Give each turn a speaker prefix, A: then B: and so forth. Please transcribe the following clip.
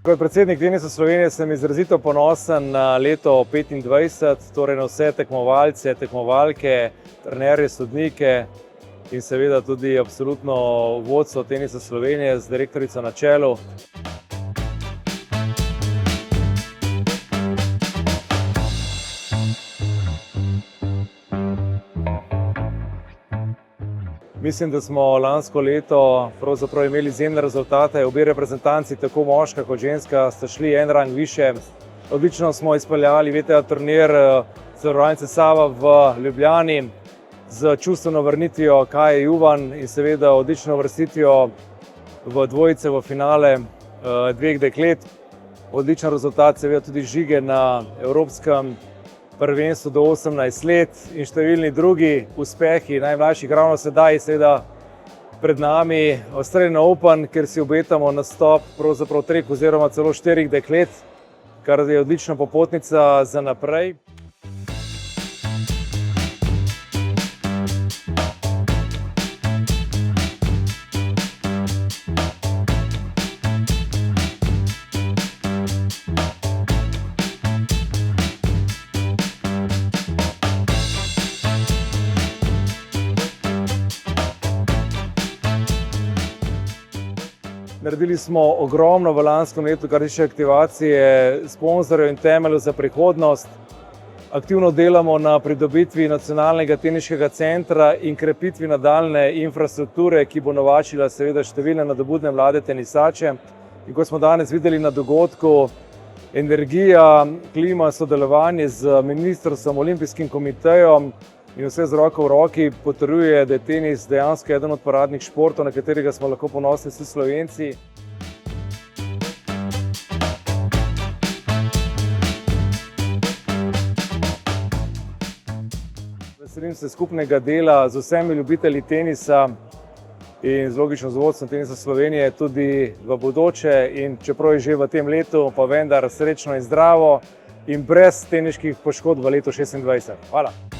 A: Kot predsednik Tenisa Slovenije sem izrazito ponosen na leto 2025, torej na vse tekmovalce, tekmovalke, trenerje, sodnike in seveda tudi absolutno vodstvo Tenisa Slovenije z direktorico na čelu. Mislim, da smo lansko leto pravzaprav imeli izjemne rezultate. Obe reprezentanci, tako moška kot ženska, sta šli en rang više. Odlično smo izpeljali VTA turnir Zavarovalnice Sava v Ljubljani z čustveno vrnitvijo Kaje Juvan in seveda odlično uvrstitvijo v dvojice v finale dveh deklet. Odličen rezultat seveda tudi žige na evropskem prvenstvu do 18 let in številni drugi uspehi najmlajših ravno sedaj seveda pred nami Australian Open, kjer si obetamo nastop pravzaprav 3 oziroma celo 4 deklet, kar je odlična popotnica za naprej. Naredili smo ogromno v lanskem letu, kar tiče aktivacije sponzorjev in temeljev za prihodnost. Aktivno delamo na pridobitvi nacionalnega teniškega centra in krepitvi nadaljnje infrastrukture, ki bo novačila seveda številne nadobudne mlade tenisače. In kot smo danes videli na dogodku, energija, klima, sodelovanje z ministrstvom, olimpijskim komitejem in vse z roko v roki potrjuje, da je tenis dejansko eden od paradnih športov, na katerega smo lahko ponosni vsi Slovenci. Veselim se skupnega dela z vsemi ljubitelji tenisa in z logično z vodstvom Tenisa Slovenije tudi v bodoče in čeprav je že v tem letu, pa vendar srečno in zdravo in brez teniških poškodb v letu 2026. Hvala.